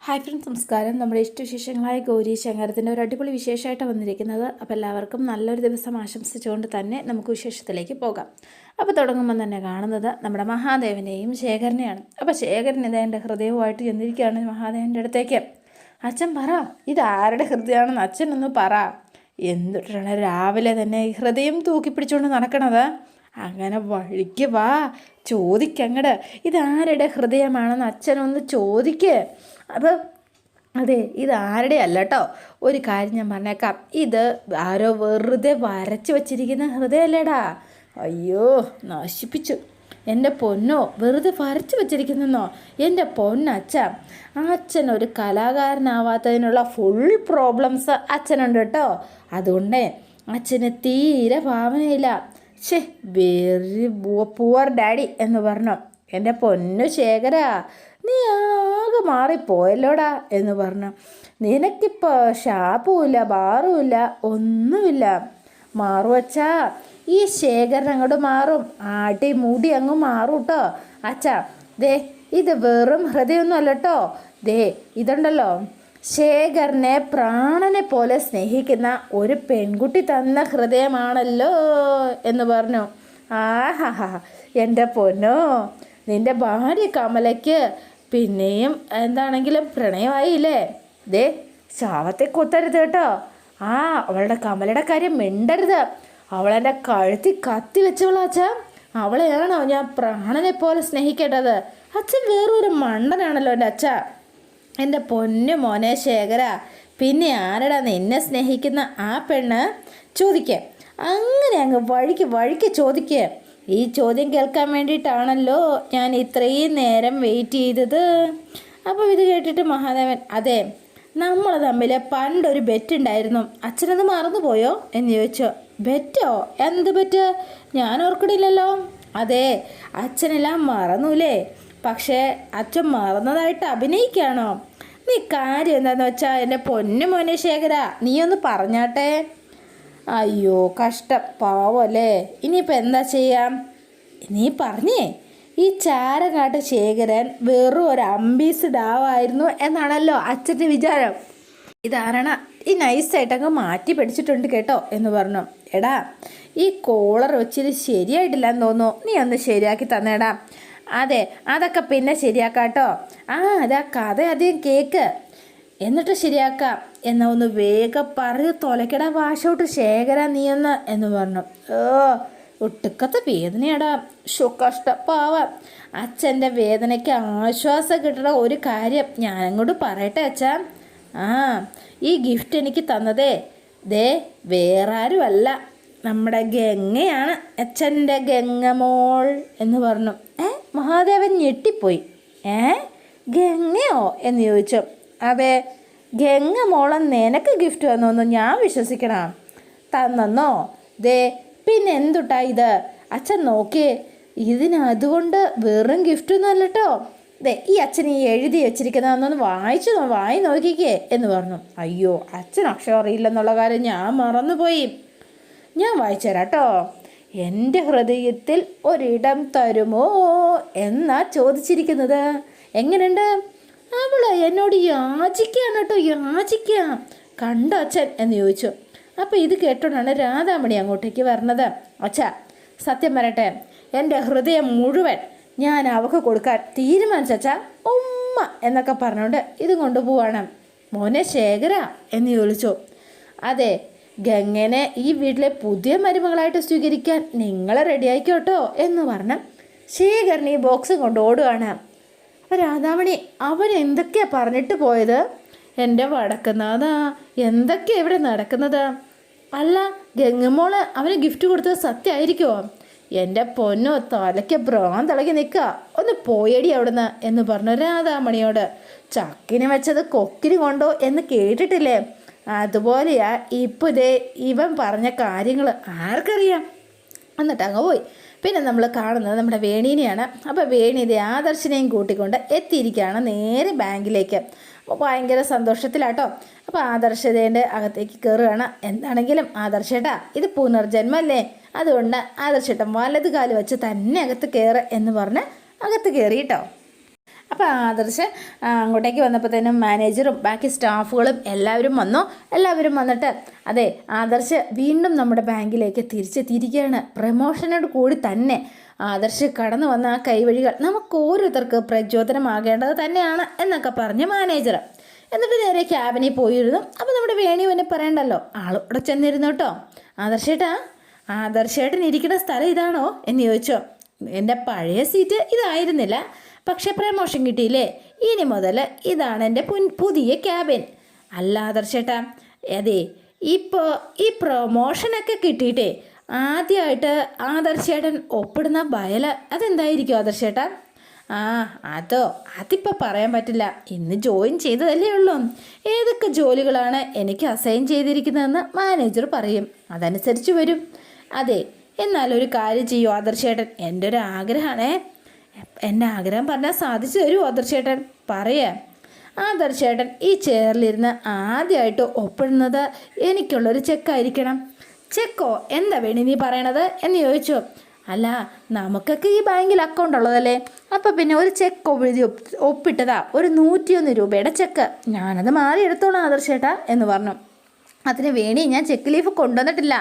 Hi friends, നമസ്കാരം. നമ്മുടെ ഇഷ്ടവിശേഷങ്ങളായ ഗൗരി ശങ്കരത്തിൻ്റെ ഒരു അടിപൊളി വിശേഷമായിട്ട് വന്നിരിക്കുന്നത്. അപ്പോൾ എല്ലാവർക്കും നല്ലൊരു ദിവസം ആശംസിച്ചുകൊണ്ട് തന്നെ നമുക്ക് വിശേഷത്തിലേക്ക് പോകാം. അപ്പോൾ തുടങ്ങുമ്പോൾ തന്നെ കാണുന്നത് നമ്മുടെ മഹാദേവനെയും ശേഖരനെയാണ്. അപ്പോൾ ശേഖരൻ ഇതേൻ്റെ ഹൃദയവുമായിട്ട് ചെന്നിരിക്കുകയാണ് മഹാദേവൻ്റെ അടുത്തേക്ക്. അച്ഛൻ പറ, ഇതാരുടെ ഹൃദയമാണെന്ന് അച്ഛനൊന്ന് പറ. എന്തിട്ടാണ് രാവിലെ തന്നെ ഈ ഹൃദയം തൂക്കിപ്പിടിച്ചുകൊണ്ട് നടക്കണത്? അങ്ങനെ വഴിക്ക് വാ, ചോദിക്കങ്ങട് ഇതാരുടെ ഹൃദയമാണെന്ന് അച്ഛനൊന്ന് ചോദിക്ക്. അപ്പം അതെ, ഇതാരുടെ അല്ല കേട്ടോ. ഒരു കാര്യം ഞാൻ പറഞ്ഞേക്കാം, ഇത് ആരോ വെറുതെ വരച്ച് വച്ചിരിക്കുന്ന ഹൃദയമല്ലേടാ. അയ്യോ, നശിപ്പിച്ചു. എൻ്റെ പൊന്നോ, വെറുതെ വരച്ച് വച്ചിരിക്കുന്നോ? എൻ്റെ പൊന്നച്ഛ, അച്ഛൻ ഒരു കലാകാരനാവാത്തതിനുള്ള ഫുൾ പ്രോബ്ലംസ് അച്ഛനുണ്ട് കേട്ടോ. അതുകൊണ്ട് അച്ഛന് തീരെ ഭാവനയില്ല. വെരി പുവർ ഡാഡി എന്ന് പറഞ്ഞു. എൻ്റെ പൊന്നു ശേഖര, നീ ആകെ മാറിപ്പോയല്ലോടാ എന്ന് പറഞ്ഞു. നിനക്കിപ്പോൾ ഷാപ്പുമില്ല, ബാറുമില്ല, ഒന്നുമില്ല. മാറുവച്ചാ, ഈ ശേഖരൻ അങ്ങോട്ട് മാറും. ആട്ടി മൂടി അങ്ങ് മാറും കേട്ടോ. അച്ഛാ, ദേ ഇത് വെറും ഹൃദയമൊന്നും അല്ല കേട്ടോ. ദേ ഇതുണ്ടല്ലോ, ശേഖരനെ പ്രാണനെ പോലെ സ്നേഹിക്കുന്ന ഒരു പെൺകുട്ടി തന്ന ഹൃദയമാണല്ലോ എന്ന് പറഞ്ഞു. ആഹാ, എൻ്റെ പൊന്നോ, നിൻ്റെ ഭാര്യ കമലയ്ക്ക് പിന്നെയും എന്താണെങ്കിലും പ്രണയമായില്ലേ? ദേ ശാവത്തെ കൊത്തരുത് കേട്ടോ. അവളുടെ കമലയുടെ കാര്യം മിണ്ടരുത്. അവളെൻ്റെ കഴുത്തി കത്തി വെച്ചവളാ അച്ഛാ. അവളെയാണോ ഞാൻ പ്രാണനെ പോലെ സ്നേഹിക്കേണ്ടത്? അച്ഛൻ വേറൊരു മണ്ടനാണല്ലോ എൻ്റെ അച്ഛ. എൻ്റെ പൊന്നു മോനെ ശേഖര, പിന്നെ ആരടാ നിന്നെ സ്നേഹിക്കുന്ന ആ പെണ്ണ്? ചോദിക്കേ, അങ്ങനെ അങ്ങ് വഴിക്ക് ചോദിക്കേ. ഈ ചോദ്യം കേൾക്കാൻ വേണ്ടിയിട്ടാണല്ലോ ഞാൻ ഇത്രയും നേരം വെയിറ്റ് ചെയ്തത്. അപ്പോൾ ഇത് കേട്ടിട്ട് മഹാദേവൻ, അതെ, നമ്മൾ തമ്മിൽ പണ്ടൊരു ബെറ്റ് ഉണ്ടായിരുന്നു. അച്ഛനത് മറന്നുപോയോ എന്ന് ചോദിച്ചോ. ബെറ്റോ? എന്ത് ബെറ്റ്? ഞാൻ ഓർക്കണില്ലല്ലോ. അതെ, അച്ഛനെല്ലാം മറന്നൂലേ? പക്ഷേ അച്ഛൻ മറന്നതായിട്ട് അഭിനയിക്കുകയാണോ? നീ കാര്യം എന്താണെന്ന് വെച്ചാൽ എൻ്റെ പൊന്നു മോനെ ശേഖര, നീ ഒന്ന് പറഞ്ഞാട്ടെ. അയ്യോ കഷ്ടം, പാവല്ലേ. ഇനിയിപ്പോൾ എന്താ ചെയ്യാം? നീ പറഞ്ഞേ. ഈ ചാരങ്ങാട്ട് ശേഖരൻ വെറും ഒരു അമ്പീസ് ഡാവായിരുന്നു എന്നാണല്ലോ അച്ഛൻ്റെ വിചാരം. ഇതാരണ ഈ നൈസായിട്ടങ്ങ് മാറ്റി പഠിച്ചിട്ടുണ്ട് കേട്ടോ എന്ന് പറഞ്ഞു. എടാ, ഈ കോളർ വെച്ചിട്ട് ശരിയായിട്ടില്ലെന്ന് തോന്നുന്നു, നീ ഒന്ന് ശരിയാക്കി തന്നേടാ. അതെ, അതൊക്കെ പിന്നെ ശരിയാക്കാട്ടോ. അതാ കഥ അധികം കേക്ക്, എന്നിട്ട് ശരിയാക്കാം. എന്നാൽ ഒന്ന് വേഗം പറഞ്ഞ് തൊലക്കടാ വാഷൗട്ട് ശേഖര നീയൊന്ന് എന്ന് പറഞ്ഞു. ഒട്ടുക്കത്തെ വേദനയാടാ. കഷ്ട പാവ. അച്ഛൻ്റെ വേദനയ്ക്ക് ആശ്വാസം കിട്ടണ ഒരു കാര്യം ഞാനങ്ങോട്ട് പറയട്ടെ അച്ഛാ. ഈ ഗിഫ്റ്റ് എനിക്ക് തന്നതേ ദേ വേറെ ആരുമല്ല, നമ്മുടെ ഗംഗയാണ്, അച്ഛൻ്റെ ഗംഗമോൾ എന്ന് പറഞ്ഞു. മഹാദേവൻ ഞെട്ടിപ്പോയി. ഗംഗയോ എന്ന് ചോദിച്ചു. അതെ, ഗംഗ മോളൻ നിനക്ക് ഗിഫ്റ്റ് തന്നോന്ന് ഞാൻ വിശ്വസിക്കണം. തന്നോ? ദേ പിന്നെ എന്തുട്ടാ ഇത്? അച്ഛൻ നോക്കിയേ, അതുകൊണ്ട് വെറും ഗിഫ്റ്റൊന്നും അല്ല കേട്ടോ. ദേ ഈ അച്ഛൻ ഈ എഴുതി വെച്ചിരിക്കുന്നതെന്നൊന്ന് വായി നോക്കിക്കേ എന്ന് പറഞ്ഞു. അയ്യോ, അച്ഛൻ അക്ഷരം അറിയില്ലെന്നുള്ള കാര്യം ഞാൻ മറന്നുപോയി. ഞാൻ വായിച്ചു തരാം കേട്ടോ. എൻ്റെ ഹൃദയത്തിൽ ഒരിടം തരുമോ എന്നാ ചോദിച്ചിരിക്കുന്നത്. എങ്ങനെയുണ്ട്? അവൾ എന്നോട് യാചിക്കുകയാണ് കേട്ടോ, യാചിക്കുക. കണ്ടോ അച്ഛൻ എന്ന് ചോദിച്ചു. അപ്പോൾ ഇത് കേട്ടോണ്ടാണ് രാധാമണി അങ്ങോട്ടേക്ക് വരണത്. അച്ഛാ, സത്യം പറയട്ടെ, എൻ്റെ ഹൃദയം മുഴുവൻ ഞാൻ അവൾക്ക് കൊടുക്കാൻ തീരുമാനിച്ചാ ഉമ്മ എന്നൊക്കെ പറഞ്ഞുകൊണ്ട് ഇത് കൊണ്ടുപോവാണ്. മോനെ ശേഖര എന്ന് ചോദിച്ചു. അതെ, ഗംഗനെ ഈ വീട്ടിലെ പുതിയ മരുമകളായിട്ട് സ്വീകരിക്കാൻ നിങ്ങൾ റെഡിയായിക്കോട്ടോ എന്ന് പറഞ്ഞ് ശേഖരൻ ഈ ബോക്സ് കൊണ്ട് ഓടുകയാണ്. അപ്പോൾ രാധാമണി, അവൻ എന്തൊക്കെയാ പറഞ്ഞിട്ട് പോയത്? എൻ്റെ വടക്കുന്നാഥാ, എന്തൊക്കെയാ ഇവിടെ നടക്കുന്നത്? അല്ല, ഗംഗമോള് അവന് ഗിഫ്റ്റ് കൊടുത്തത് സത്യമായിരിക്കുമോ? എൻ്റെ പൊന്നോ, തലയ്ക്ക് ഭ്രാന്തിളകി നിൽക്കുക, ഒന്ന് പോയടി അവിടുന്ന് എന്ന് പറഞ്ഞു രാധാമണിയോട്. ചക്കിന് വെച്ചത് കൊക്കിന് കൊണ്ടോ എന്ന് കേട്ടിട്ടില്ലേ? അതുപോലെയാ ഇപ്പോൾ ഇവൻ പറഞ്ഞ കാര്യങ്ങൾ ആർക്കറിയാം. എന്നിട്ട് അങ്ങ് പോയി. പിന്നെ നമ്മൾ കാണുന്നത് നമ്മുടെ വേണീനെയാണ്. അപ്പോൾ വേണി ആദർശിനെയും കൂട്ടിക്കൊണ്ട് എത്തിയിരിക്കുകയാണ് നേരെ ബാങ്കിലേക്ക്. അപ്പോൾ ഭയങ്കര സന്തോഷത്തിലാട്ടോ. അപ്പോൾ ആദർശതേൻ്റെ അകത്തേക്ക് കയറുകയാണ്. എന്താണെങ്കിലും ആദർശേട്ടാ, ഇത് പുനർജന്മല്ലേ, അതുകൊണ്ട് ആദർശേട്ടൻ വലത് കാല് വെച്ച് തന്നെ അകത്ത് കയറുക എന്ന് പറഞ്ഞ് അകത്ത് കയറി കേട്ടോ. അപ്പോൾ ആദർശ് അങ്ങോട്ടേക്ക് വന്നപ്പോഴത്തേനും മാനേജറും ബാക്കി സ്റ്റാഫുകളും എല്ലാവരും വന്നു. എല്ലാവരും വന്നിട്ട് അതെ ആദർശ് വീണ്ടും നമ്മുടെ ബാങ്കിലേക്ക് തിരിച്ചെത്തിയിരിക്കുകയാണ്. പ്രമോഷനോട് കൂടി തന്നെ ആദർശ് കടന്നു വന്ന ആ കൈവഴികൾ നമുക്ക് ഓരോരുത്തർക്ക് പ്രചോദനമാകേണ്ടത് തന്നെയാണ് എന്നൊക്കെ പറഞ്ഞ് മാനേജർ എന്നിട്ട് നേരെ ക്യാബിനിൽ പോയിരുന്നു. അപ്പോൾ നമ്മുടെ വേണി പിന്നെ പറയണ്ടല്ലോ, ആളോടെ ചെന്നിരുന്നു കേട്ടോ. ആദർശേട്ടൻ ഇരിക്കുന്ന സ്ഥലം ഇതാണോ എന്ന് ചോദിച്ചോ. എൻ്റെ പഴയ സീറ്റ് ഇതായിരുന്നില്ല, പക്ഷെ പ്രമോഷൻ കിട്ടിയില്ലേ, ഇനി മുതൽ ഇതാണ് എൻ്റെ പുതിയ ക്യാബിൻ. അല്ല ആദർശേട്ടാ, അതെ ഇപ്പോൾ ഈ പ്രൊമോഷനൊക്കെ കിട്ടിയിട്ടേ ആദ്യമായിട്ട് ആദർശേട്ടൻ ഒപ്പിടുന്ന ബയൽ അതെന്തായിരിക്കും ആദർശേട്ടാ? അതിപ്പോൾ പറയാൻ പറ്റില്ല, ഇന്ന് ജോയിൻ ചെയ്തതല്ലേ ഉള്ളൂ. ഏതൊക്കെ ജോലികളാണ് എനിക്ക് അസൈൻ ചെയ്തിരിക്കുന്നതെന്ന് മാനേജർ പറയും, അതനുസരിച്ച് വരും. അതെ, എന്നാലൊരു കാര്യം ചെയ്യൂ ആദർശേട്ടൻ, എൻ്റെ ഒരു ആഗ്രഹമാണേ. എൻ്റെ ആഗ്രഹം പറഞ്ഞാൽ സാധിച്ചു തരൂ ആദർശേട്ടൻ? പറയാം. ആദർശേട്ടൻ ഈ ചെയറിലിരുന്ന് ആദ്യമായിട്ട് ഒപ്പിടുന്നത് എനിക്കുള്ളൊരു ചെക്കായിരിക്കണം. ചെക്കോ? എന്താ വേണി നീ പറയണത് എന്ന് ചോദിച്ചു. അല്ല, നമുക്കൊക്കെ ഈ ബാങ്കിൽ അക്കൗണ്ട് ഉള്ളതല്ലേ, അപ്പോൾ പിന്നെ ഒരു ചെക്ക് എഴുതി ഒപ്പിട്ടതാ, ഒരു 101 രൂപയുടെ ചെക്ക്. ഞാനത് മാറി എടുത്തോളാം ആദർശേട്ടാ എന്ന് പറഞ്ഞു. അതിന് വേണി ഞാൻ ചെക്ക് ലീഫ് കൊണ്ടുവന്നിട്ടില്ല.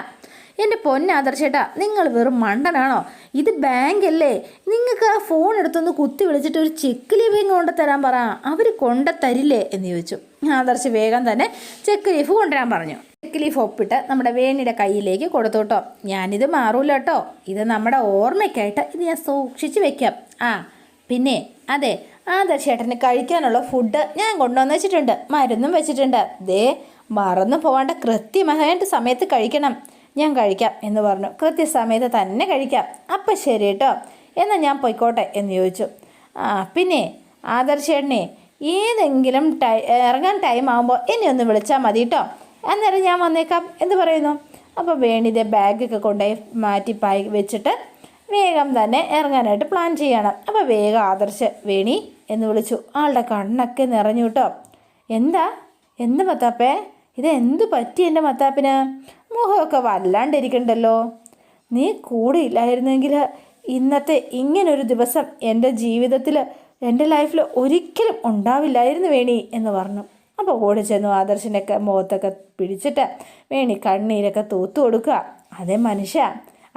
എൻ്റെ പൊന്നാദർശേട്ടാ, നിങ്ങൾ വെറും മണ്ടനാണോ? ഇത് ബാങ്കല്ലേ, നിങ്ങൾക്ക് ആ ഫോൺ എടുത്തൊന്ന് കുത്തി വിളിച്ചിട്ട് ഒരു ചെക്ക് ലീഫ് കൊണ്ടുതരാൻ പറ, അവർ കൊണ്ടുതരില്ലേ എന്ന് ചോദിച്ചു. ആദർശ് വേഗം തന്നെ ചെക്ക് ലീഫ് കൊണ്ടുവരാൻ പറഞ്ഞു. ചെക്ക് ലീഫ് ഒപ്പിട്ട് നമ്മുടെ വേണിയുടെ കയ്യിലേക്ക് കൊടുത്തു കേട്ടോ. ഞാനിത് മാറൂല കേട്ടോ, ഇത് നമ്മുടെ ഓർമ്മയ്ക്കായിട്ട് ഇത് ഞാൻ സൂക്ഷിച്ച് വെക്കാം. പിന്നെ അതെ, ആദർശേട്ടന് കഴിക്കാനുള്ള ഫുഡ് ഞാൻ കൊണ്ടുവന്ന് വെച്ചിട്ടുണ്ട്, മരുന്നും വെച്ചിട്ടുണ്ട്. ദേ മറന്നു പോകാണ്ട് കൃത്യമായിട്ട് സമയത്ത് കഴിക്കണം. ഞാൻ കഴിക്കാം എന്ന് പറഞ്ഞു. കൃത്യസമയത്ത് തന്നെ കഴിക്കാം. അപ്പം ശരി കേട്ടോ, എന്നാൽ ഞാൻ പോയിക്കോട്ടെ എന്ന് ചോദിച്ചു. പിന്നെ ആദർശേട്ടനെ ഏതെങ്കിലും ഇറങ്ങാൻ ടൈം ആകുമ്പോൾ എന്നെ ഒന്ന് വിളിച്ചാൽ മതി കേട്ടോ, അന്നേരം ഞാൻ വന്നേക്കാം എന്ന് പറയുന്നു. അപ്പോൾ വേണിയുടെ ബാഗൊക്കെ കൊണ്ടുപോയി മാറ്റി വെച്ചിട്ട് വേഗം തന്നെ ഇറങ്ങാനായിട്ട് പ്ലാൻ ചെയ്യണം. അപ്പോൾ വേഗം ആദർശ് വേണി എന്ന് വിളിച്ചു. ആളുടെ കണ്ണൊക്കെ നിറഞ്ഞു കേട്ടോ. എന്ത് മത്താപ്പേ, ഇതെന്തു പറ്റി എൻ്റെ മത്താപ്പിന്? മുഖമൊക്കെ വല്ലാണ്ടിരിക്കണ്ടല്ലോ. നീ കൂടെ ഇല്ലായിരുന്നെങ്കിൽ ഇന്നത്തെ ഇങ്ങനൊരു ദിവസം എൻ്റെ ജീവിതത്തിൽ, എൻ്റെ ലൈഫിൽ ഒരിക്കലും ഉണ്ടാവില്ലായിരുന്നു വേണി എന്ന് പറഞ്ഞു. അപ്പോൾ ഓടി ചെന്നു ആദർശിൻ്റെയൊക്കെ മുഖത്തൊക്കെ പിടിച്ചിട്ട് വേണി കണ്ണീരൊക്കെ തൂത്തു കൊടുക്കുക. അതേ മനുഷ്യ,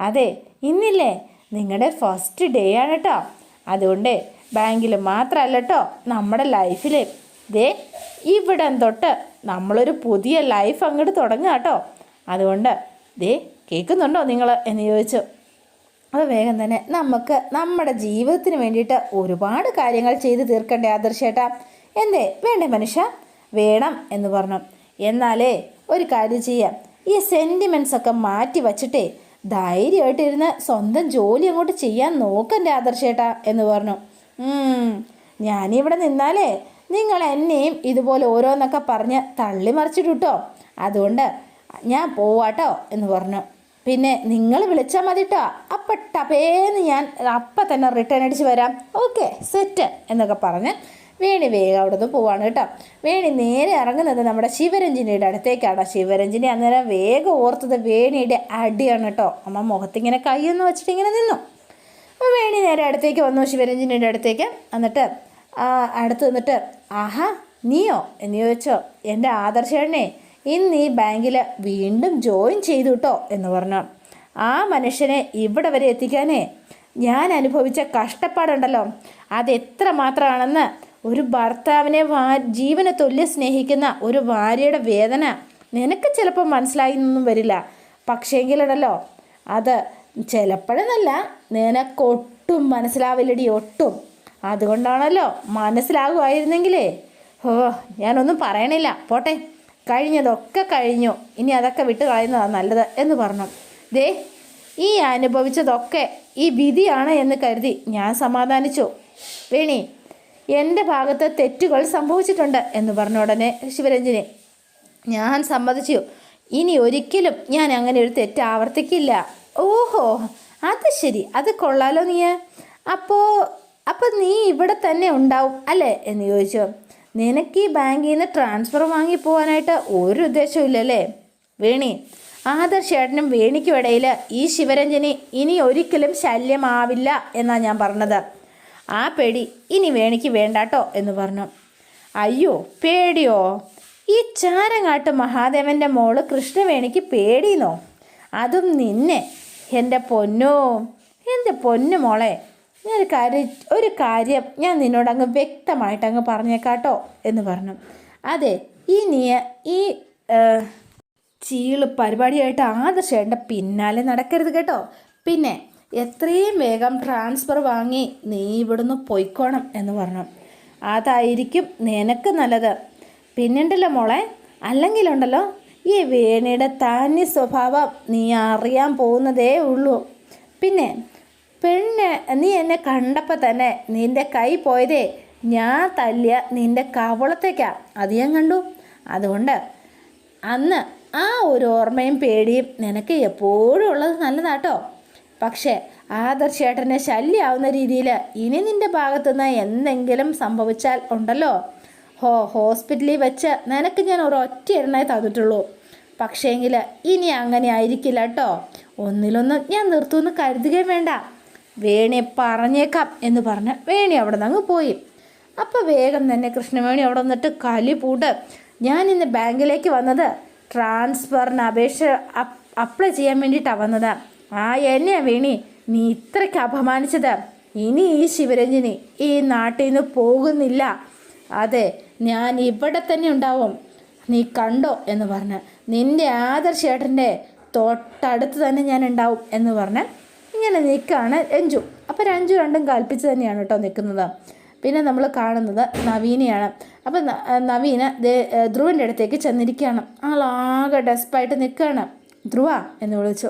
അതെ ഇന്നില്ലേ നിങ്ങളുടെ ഫസ്റ്റ് ഡേ ആണ് കേട്ടോ. അതുകൊണ്ട് ബാങ്കിൽ മാത്രമല്ല കേട്ടോ, നമ്മുടെ ലൈഫിൽ ദേ ഇവിടം തൊട്ട് നമ്മളൊരു പുതിയ ലൈഫ് അങ്ങോട്ട് തുടങ്ങുക കേട്ടോ. അതുകൊണ്ട് ദേ കേൾക്കുന്നുണ്ടോ നിങ്ങൾ എന്ന് ചോദിച്ചു. അപ്പോൾ വേഗം തന്നെ നമുക്ക് നമ്മുടെ ജീവിതത്തിന് വേണ്ടിയിട്ട് ഒരുപാട് കാര്യങ്ങൾ ചെയ്ത് തീർക്കണ്ടേ ആദർശേട്ടാ? വേണ്ടേ മനുഷ്യ? വേണം എന്ന് പറഞ്ഞു. എന്നാലേ ഒരു കാര്യം ചെയ്യാം, ഈ സെൻറ്റിമെൻറ്റ്സ് ഒക്കെ മാറ്റി വച്ചിട്ടേ ധൈര്യമായിട്ടിരുന്ന് സ്വന്തം ജോലി അങ്ങോട്ട് ചെയ്യാൻ നോക്കണ്ടേ ആദർശേട്ടാ എന്ന് പറഞ്ഞു. ഞാനിവിടെ നിന്നാലേ നിങ്ങൾ എന്നെയും ഇതുപോലെ ഓരോന്നൊക്കെ പറഞ്ഞ് തള്ളി മറിച്ചിട്ടു കേട്ടോ. അതുകൊണ്ട് ഞാൻ പോവാട്ടോ എന്ന് പറഞ്ഞു. പിന്നെ നിങ്ങൾ വിളിച്ചാൽ മതി കേട്ടോ, അപ്പം ടപേന്ന് ഞാൻ അപ്പം തന്നെ റിട്ടേൺ അടിച്ച് വരാം. ഓക്കെ സെറ്റ് എന്നൊക്കെ പറഞ്ഞ് വേണി വേഗം അവിടെ നിന്ന് പോവാണ് കേട്ടോ. വേണി നേരെ ഇറങ്ങുന്നത് നമ്മുടെ ശിവരഞ്ജിനിയുടെ അടുത്തേക്കാണ്. ശിവരഞ്ജിനി അന്നേരം വേഗം ഓർത്തത് വേണിയുടെ അടിയാണ് കേട്ടോ. അമ്മ മുഖത്തിങ്ങനെ കൈയൊന്ന് വെച്ചിട്ട് ഇങ്ങനെ നിന്നു. അപ്പോൾ വേണി നേരെ അടുത്തേക്ക് വന്നു, ശിവരഞ്ജിനിയുടെ അടുത്തേക്ക്. എന്നിട്ട് അടുത്ത് നിന്നിട്ട് ആഹാ നീയോ എന്ന് ചോദിച്ചോ. എൻ്റെ ആദർശേട്ടനെ ഇന്ന് ഈ ബാങ്കിൽ വീണ്ടും ജോയിൻ ചെയ്തു കേട്ടോ എന്ന് പറഞ്ഞു. ആ മനുഷ്യനെ ഇവിടെ വരെ എത്തിക്കാനേ ഞാൻ അനുഭവിച്ച കഷ്ടപ്പാടുണ്ടല്ലോ, അതെത്ര മാത്രമാണെന്ന് ഒരു ഭർത്താവിനെ ജീവനെ തുല്യം സ്നേഹിക്കുന്ന ഒരു ഭാര്യയുടെ വേദന നിനക്ക് ചിലപ്പോൾ മനസ്സിലായിന്നൊന്നും വരില്ല. പക്ഷേങ്കിലുണ്ടല്ലോ അത് ചിലപ്പോഴെന്നല്ല, നിനക്കൊട്ടും മനസ്സിലാവില്ലടി, ഒട്ടും. അതുകൊണ്ടാണല്ലോ മനസ്സിലാകുമായിരുന്നെങ്കിലേ ഞാനൊന്നും പറയണില്ല, പോട്ടെ, കഴിഞ്ഞതൊക്കെ കഴിഞ്ഞു, ഇനി അതൊക്കെ വിട്ട് കളയുന്നതാണ് നല്ലത് എന്ന് പറഞ്ഞു. ദേ ഈ അനുഭവിച്ചതൊക്കെ ഈ വിധിയാണ് എന്ന് കരുതി ഞാൻ സമാധാനിച്ചു. വേണി, എൻ്റെ ഭാഗത്ത് തെറ്റുകൾ സംഭവിച്ചിട്ടുണ്ട് എന്ന് പറഞ്ഞ ഉടനെ ശിവരഞ്ജിനി ഞാൻ സമ്മതിച്ചു, ഇനി ഒരിക്കലും ഞാൻ അങ്ങനെ ഒരു തെറ്റ് ആവർത്തിക്കില്ല. ഓഹോ അത് ശരി, അത് കൊള്ളാലോ നീ. അപ്പോൾ നീ ഇവിടെ തന്നെ ഉണ്ടാവും അല്ലേ എന്ന് ചോദിച്ചു. നിനക്ക് ഈ ബാങ്കിൽ നിന്ന് ട്രാൻസ്ഫർ വാങ്ങി പോകാനായിട്ട് ഒരു ഉദ്ദേശവും ഇല്ലല്ലേ വേണി? ആദർശേട്ടനും വേണിക്കും ഇടയിൽ ഈ ശിവരഞ്ജനി ഇനി ഒരിക്കലും ശല്യമാവില്ല എന്നാണ് ഞാൻ പറഞ്ഞത്. ആ പേടി ഇനി വേണിക്ക് വേണ്ടാട്ടോ എന്ന് പറഞ്ഞു. അയ്യോ പേടിയോ? ഈ ചാരങ്ങാട്ട് മഹാദേവൻ്റെ മോള് കൃഷ്ണവേണിക്ക് പേടിയെന്നോ? അതും നിന്നെ? എൻ്റെ പൊന്നോ, എൻ്റെ പൊന്നു മോളെ, ഒരു കാര്യം ഞാൻ നിന്നോടങ്ങ് വ്യക്തമായിട്ടങ്ങ് പറഞ്ഞേക്കാട്ടോ എന്ന് പറഞ്ഞു. അതെ, നീ ഈ ചീള് പരിപാടിയായിട്ട് ആദർശേട്ടൻ്റെ പിന്നാലെ നടക്കരുത് കേട്ടോ. പിന്നെ എത്രയും വേഗം ട്രാൻസ്ഫർ വാങ്ങി നീ ഇവിടുന്ന് പൊയ്ക്കോണം എന്ന് പറഞ്ഞു. അതായിരിക്കും നിനക്ക് നല്ലത്. പിന്നെയുണ്ടല്ലോ മോളെ, അല്ലെങ്കിലുണ്ടല്ലോ ഈ വേണിയുടെ തനി സ്വഭാവം നീ അറിയാൻ പോകുന്നതേ ഉള്ളൂ. പിന്നെ പെണ്ണ്, നീ എന്നെ കണ്ടപ്പോൾ തന്നെ നിൻ്റെ കൈ പോയതേ ഞാൻ തല്ലിയ നിൻ്റെ കവളത്തേക്കാണ്. അത് ഞാൻ കണ്ടു. അതുകൊണ്ട് അന്ന് ആ ഒരു ഓർമ്മയും പേടിയും നിനക്ക് എപ്പോഴും ഉള്ളത് നല്ലതാട്ടോ. പക്ഷേ ആദർശേട്ടനെ ശല്യമാവുന്ന രീതിയിൽ ഇനി നിൻ്റെ ഭാഗത്തുനിന്ന് എന്തെങ്കിലും സംഭവിച്ചാൽ ഉണ്ടല്ലോ, ഹോസ്പിറ്റലിൽ വെച്ച് നിനക്ക് ഞാൻ ഒരൊറ്റ എണ്ണേ തന്നിട്ടുള്ളൂ. പക്ഷേങ്കിൽ ഇനി അങ്ങനെ ആയിരിക്കില്ല കേട്ടോ. ഒന്നിലൊന്നും ഞാൻ നിർത്തുമെന്ന് കരുതുകയും വേണ്ട. വേണിയെ പറഞ്ഞേക്കാം എന്ന് പറഞ്ഞ് വേണി അവിടെ നിന്ന് അങ്ങ് പോയി. അപ്പോൾ വേഗം തന്നെ കൃഷ്ണവേണി അവിടെ വന്നിട്ട് കലിപൂട്ട്, ഞാൻ ഇന്ന് ബാങ്കിലേക്ക് വന്നത് ട്രാൻസ്ഫറിന് അപേക്ഷ അപ്ലൈ ചെയ്യാൻ വേണ്ടിയിട്ടാണ് വന്നത്. എന്നെയാ വേണി നീ ഇത്രയ്ക്ക് അപമാനിച്ചത്? ഇനി ഈ ശിവരഞ്ജിനി ഈ നാട്ടിൽ നിന്ന് പോകുന്നില്ല. അതെ, ഞാൻ ഇവിടെ തന്നെ ഉണ്ടാവും, നീ കണ്ടോ എന്ന് പറഞ്ഞ് നിൻ്റെ ആദർശേട്ടൻ്റെ തൊട്ടടുത്ത് തന്നെ ഞാൻ ഉണ്ടാവും എന്ന് പറഞ്ഞ് ഇങ്ങനെ നിൽക്കുകയാണ് രഞ്ജു. അപ്പോൾ രഞ്ജു രണ്ടും കൽപ്പിച്ച് തന്നെയാണ് കേട്ടോ നിൽക്കുന്നത്. പിന്നെ നമ്മൾ കാണുന്നത് നവീനെയാണ്. അപ്പോൾ നവീന ധ്രുവൻ്റെ അടുത്തേക്ക് ചെന്നിരിക്കുകയാണ്. ആളാകെ ഡെസ്പായിട്ട് നിൽക്കുകയാണ്. ധ്രുവ എന്ന് വിളിച്ചു.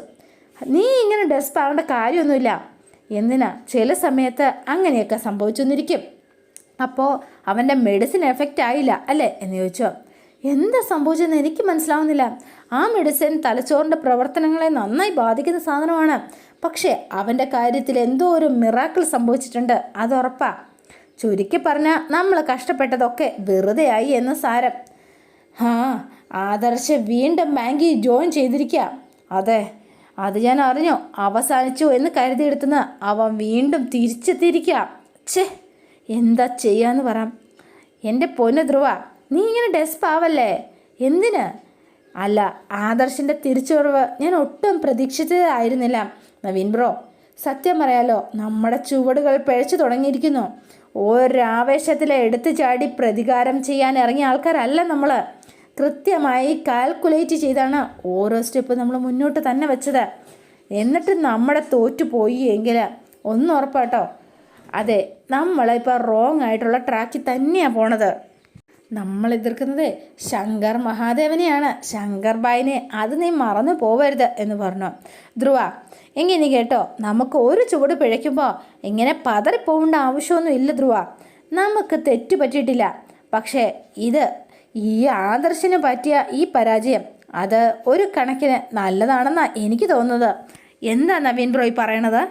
നീ ഇങ്ങനെ ഡെസ്പ് ആവേണ്ട കാര്യമൊന്നുമില്ല. എന്തിനാ, ചില സമയത്ത് അങ്ങനെയൊക്കെ സംഭവിച്ചെന്നിരിക്കും. അപ്പോൾ അവൻ്റെ മെഡിസിൻ എഫക്റ്റ് ആയില്ല അല്ലേ എന്ന് ചോദിച്ചോ. എന്താ സംഭവിച്ചതെന്ന് എനിക്ക് മനസ്സിലാവുന്നില്ല. ആ മെഡിസിൻ തലച്ചോറിൻ്റെ പ്രവർത്തനങ്ങളെ നന്നായി ബാധിക്കുന്ന സാധനമാണ്. പക്ഷേ അവൻ്റെ കാര്യത്തിൽ എന്തോ ഒരു മിറാക്കിൾ സംഭവിച്ചിട്ടുണ്ട്, അത് ഉറപ്പാണ്. ചുരുക്കി പറഞ്ഞാൽ നമ്മൾ കഷ്ടപ്പെട്ടതൊക്കെ വെറുതെ ആയി എന്ന് സാരം. ആദർശ് വീണ്ടും ബാങ്കിൽ ജോയിൻ ചെയ്തിരിക്കുക. അതെ, അത് ഞാൻ അറിഞ്ഞു. അവസാനിച്ചു എന്ന് കരുതിയെടുത്തുന്ന അവൻ വീണ്ടും തിരിച്ചെത്തിയിരിക്കുക. എന്താ ചെയ്യാന്ന് പറ. എൻ്റെ പൊന്നു ധ്രുവ, നീ ഇങ്ങനെ ഡെസ്പ് ആവല്ലേ. എന്തിന്? അല്ല, ആദർശിൻ്റെ തിരിച്ചുവരവ് ഞാൻ ഒട്ടും പ്രതീക്ഷിച്ചതായിരുന്നില്ല നവീൻ ബ്രോ. സത്യം പറയാലോ, നമ്മുടെ ചുവടുകൾ പിഴച്ചു തുടങ്ങിയിരിക്കുന്നു. ഒരാവേശത്തിൽ എടുത്തു ചാടി പ്രതികാരം ചെയ്യാൻ ഇറങ്ങിയ ആൾക്കാരല്ല നമ്മൾ. കൃത്യമായി കാൽക്കുലേറ്റ് ചെയ്താണ് ഓരോ സ്റ്റെപ്പ് നമ്മൾ മുന്നോട്ട് തന്നെ വെച്ചത്. എന്നിട്ട് നമ്മുടെ തോറ്റുപോയി എങ്കിൽ ഒന്നുറപ്പാട്ടോ, അതെ, നമ്മളിപ്പോൾ റോങ് ആയിട്ടുള്ള ട്രാക്കിൽ തന്നെയാണ് പോണത്. നമ്മൾ എതിർക്കുന്നത് ശങ്കർ മഹാദേവനെയാണ്, ശങ്കർ ബായിനെ. അത് നീ മറന്നു പോവരുത് എന്ന് പറഞ്ഞു. ധ്രുവ, എങ്കിൽ നീ കേട്ടോ, നമുക്ക് ഒരു ചുവട് പിഴയ്ക്കുമ്പോൾ ഇങ്ങനെ പതറിപ്പോകേണ്ട ആവശ്യമൊന്നും ഇല്ല ധ്രുവ. നമുക്ക് തെറ്റു പറ്റിയിട്ടില്ല. പക്ഷേ ഈ ആദർശിന് പറ്റിയ ഈ പരാജയം അത് ഒരു കണക്കിന് നല്ലതാണെന്നാണ് എനിക്ക് തോന്നുന്നത്. എന്താ നവീൻ ബ്രോയ് പറയണത്?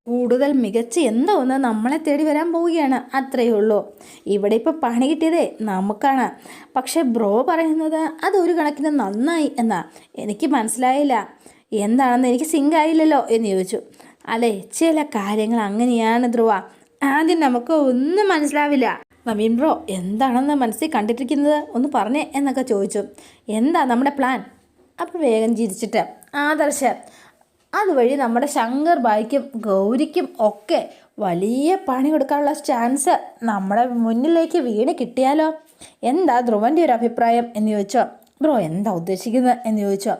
കൂടുതൽ മികച്ച എന്തോ ഒന്ന് നമ്മളെ തേടി വരാൻ പോവുകയാണ്, അത്രയേ ഉള്ളൂ. ഇവിടെ ഇപ്പോൾ പണി കിട്ടിയതേ നമുക്കാണ്. പക്ഷേ ബ്രോ പറയുന്നത് അതൊരു കണക്കിന് നന്നായി എന്നാ. എനിക്ക് മനസ്സിലായില്ല, എന്താണെന്ന് എനിക്ക് സിങ്ക് ആയില്ലല്ലോ എന്ന് ചോദിച്ചു. അല്ലേ, ചില കാര്യങ്ങൾ അങ്ങനെയാണ് ധ്രുവ. ആദ്യം നമുക്ക് ഒന്നും മനസ്സിലാവില്ല. നവീൻ ബ്രോ എന്താണെന്ന് മനസ്സിൽ കണ്ടിട്ടിരിക്കുന്നത് ഒന്ന് പറഞ്ഞേ എന്നൊക്കെ ചോദിച്ചു. എന്താ നമ്മുടെ പ്ലാൻ? അപ്പോൾ വേഗം ചിരിച്ചിട്ട്, ആദർശ് അതുവഴി നമ്മുടെ ശങ്കർ ബായിക്കും ഗൗരിക്കും ഒക്കെ വലിയ പണി കൊടുക്കാനുള്ള ചാൻസ് നമ്മുടെ മുന്നിലേക്ക് വീണ് കിട്ടിയാലോ? എന്താ ധ്രുവൻ്റെ ഒരു അഭിപ്രായം എന്ന് ചോദിച്ചോ. ബ്രോ എന്താ ഉദ്ദേശിക്കുന്നത് എന്ന് ചോദിച്ചോ.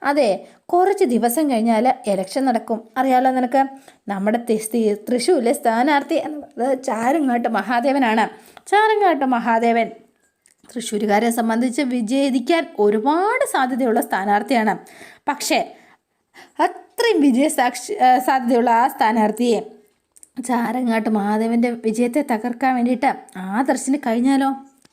അതെ, കുറച്ച് ദിവസം കഴിഞ്ഞാൽ ഇലക്ഷൻ നടക്കും, അറിയാലോ നിനക്ക്. നമ്മുടെ തൃശ്ശൂരിലെ സ്ഥാനാർത്ഥി എന്നത് ചാരങ്ങാട്ട് മഹാദേവനാണ്. ചാരങ്ങാട്ട് മഹാദേവൻ തൃശ്ശൂരുകാരെ സംബന്ധിച്ച് വിജയിക്കാൻ ഒരുപാട് സാധ്യതയുള്ള സ്ഥാനാർത്ഥിയാണ്. പക്ഷേ അത്രയും സാധ്യതയുള്ള ആ സ്ഥാനാർത്ഥിയെ ചാരങ്ങാട്ട് മഹാദേവൻ്റെ വിജയത്തെ തകർക്കാൻ വേണ്ടിയിട്ട് ആദർശിന് കഴിഞ്ഞാലോ?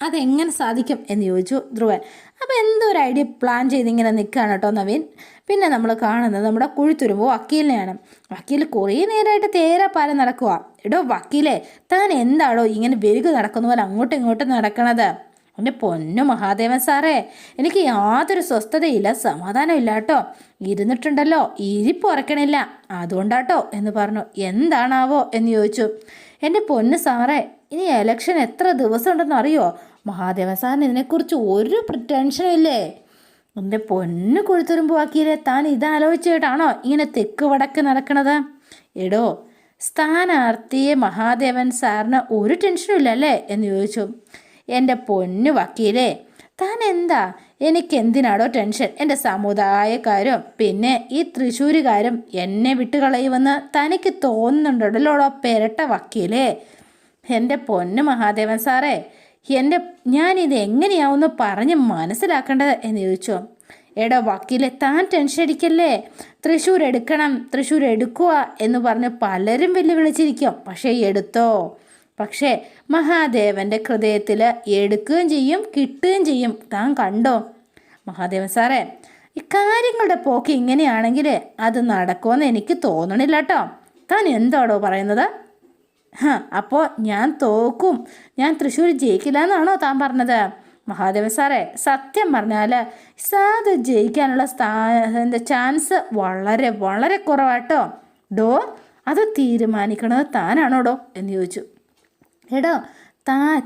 അതെങ്ങനെ സാധിക്കും എന്ന് ചോദിച്ചു ധ്രുവൻ. അപ്പോൾ എന്തോ ഒരു ഐഡിയ പ്ലാൻ ചെയ്തിങ്ങനെ നിൽക്കുകയാണ് കേട്ടോ നവീൻ. പിന്നെ നമ്മൾ കാണുന്നത് നമ്മുടെ കുഴിത്തുരുമ്പോ വക്കീലിനെയാണ്. വക്കീൽ കുറേ നേരമായിട്ട് തേരാപ്പാലം നടക്കുക. എടോ വക്കീലെ, താൻ എന്താണോ ഇങ്ങനെ വെരുക നടക്കുന്ന പോലെ അങ്ങോട്ടും ഇങ്ങോട്ടും നടക്കണത്? എൻ്റെ പൊന്നു മഹാദേവൻ സാറേ, എനിക്ക് യാതൊരു സ്വസ്ഥതയില്ല, സമാധാനമില്ല കേട്ടോ. ഇരുന്നിട്ടുണ്ടല്ലോ ഇരിപ്പ് ഉറക്കണില്ല, അതുകൊണ്ടാട്ടോ എന്ന് പറഞ്ഞു. എന്താണാവോ എന്ന് ചോദിച്ചു. എൻ്റെ പൊന്ന് സാറേ, ഇനി എലക്ഷൻ എത്ര ദിവസം ഉണ്ടെന്ന് അറിയോ? മഹാദേവൻ സാറിന് ഇതിനെക്കുറിച്ച് ഒരു ടെൻഷനും ഇല്ലേ? എൻ്റെ പൊന്ന് കൊഴുത്തുരുമ്പ് വക്കീലെ, താൻ ഇതാലോചിച്ചിട്ടാണോ ഇങ്ങനെ തെക്ക് വടക്ക് നടക്കണത്? എടോ, സ്ഥാനാർത്ഥിയെ മഹാദേവൻ സാറിന് ഒരു ടെൻഷനും ഇല്ലല്ലേ എന്ന് ചോദിച്ചു. എൻ്റെ പൊന്നു വക്കീലെ, താൻ എന്താ എനിക്കെന്തിനാടോ ടെൻഷൻ? എൻ്റെ സമുദായക്കാരും പിന്നെ ഈ തൃശ്ശൂരുകാരും എന്നെ വിട്ടുകളയുമെന്ന് തനിക്ക് തോന്നുന്നുണ്ടല്ലോടോ പെരട്ട വക്കീലേ. എൻ്റെ പൊന്നു മഹാദേവൻ സാറേ, ഞാനിത് എങ്ങനെയാവുമെന്ന് പറഞ്ഞ് മനസ്സിലാക്കേണ്ടത് എന്ന് ചോദിച്ചു. എടോ വക്കീലെ, താൻ ടെൻഷൻ അടിക്കല്ലേ. തൃശ്ശൂർ എടുക്കണം, തൃശ്ശൂർ എടുക്കുക എന്ന് പറഞ്ഞ് പലരും വെല്ലുവിളിച്ചിരിക്കും. പക്ഷേ എടുത്തോ? പക്ഷേ മഹാദേവൻ്റെ ഹൃദയത്തിൽ എടുക്കുകയും ചെയ്യും, കിട്ടുകയും ചെയ്യും. താൻ കണ്ടോ? മഹാദേവൻ സാറേ, ഇക്കാര്യങ്ങളുടെ പോക്ക് ഇങ്ങനെയാണെങ്കിൽ അത് നടക്കുമെന്ന് എനിക്ക് തോന്നണില്ല കേട്ടോ. താൻ എന്താണോ പറയുന്നത്? അപ്പോൾ ഞാൻ തോക്കും, ഞാൻ തൃശ്ശൂർ ജയിക്കില്ല എന്നാണോ താൻ പറഞ്ഞത്? മഹാദേവൻ സാറേ, സത്യം പറഞ്ഞാൽ സാധു ജയിക്കാനുള്ള ചാൻസ് വളരെ വളരെ കുറവാട്ടോ. ഡോ, അത് തീരുമാനിക്കണത് താനാണോടോ എന്ന് ചോദിച്ചു. എടോ,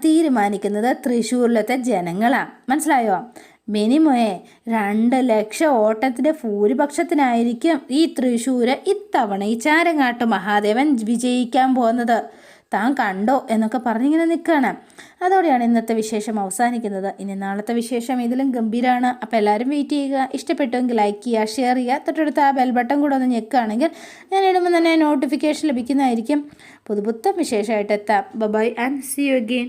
തീരുമാനിക്കുന്നത് തൃശ്ശൂരിലത്തെ ജനങ്ങളാണ്, മനസ്സിലായോ? മിനിമേ 2 ലക്ഷം വോട്ടത്തിൻ്റെ ഭൂരിപക്ഷത്തിനായിരിക്കും ഈ തൃശ്ശൂർ ഇത്തവണ ഈ ചാരങ്ങാട്ട് മഹാദേവൻ വിജയിക്കാൻ പോകുന്നത്. താൻ കണ്ടോ എന്നൊക്കെ പറഞ്ഞിങ്ങനെ നിൽക്കുകയാണ്. അതോടെയാണ് ഇന്നത്തെ വിശേഷം അവസാനിക്കുന്നത്. ഇനി നാളത്തെ വിശേഷം ഇതിലും ഗംഭീരമാണ്. അപ്പോൾ എല്ലാവരും വെയിറ്റ് ചെയ്യുക. ഇഷ്ടപ്പെട്ടുവെങ്കിൽ ലൈക്ക് ചെയ്യുക, ഷെയർ ചെയ്യുക. തൊട്ടടുത്ത് ആ ബെൽ ബട്ടൺ കൂടെ ഒന്ന് ഞെക്കുകയാണെങ്കിൽ ഞാൻ ഇടുമ്പോൾ തന്നെ നോട്ടിഫിക്കേഷൻ ലഭിക്കുന്നതായിരിക്കും. പുതുപുത്തൻ വിശേഷമായിട്ട് എത്താം. Bye and see you again.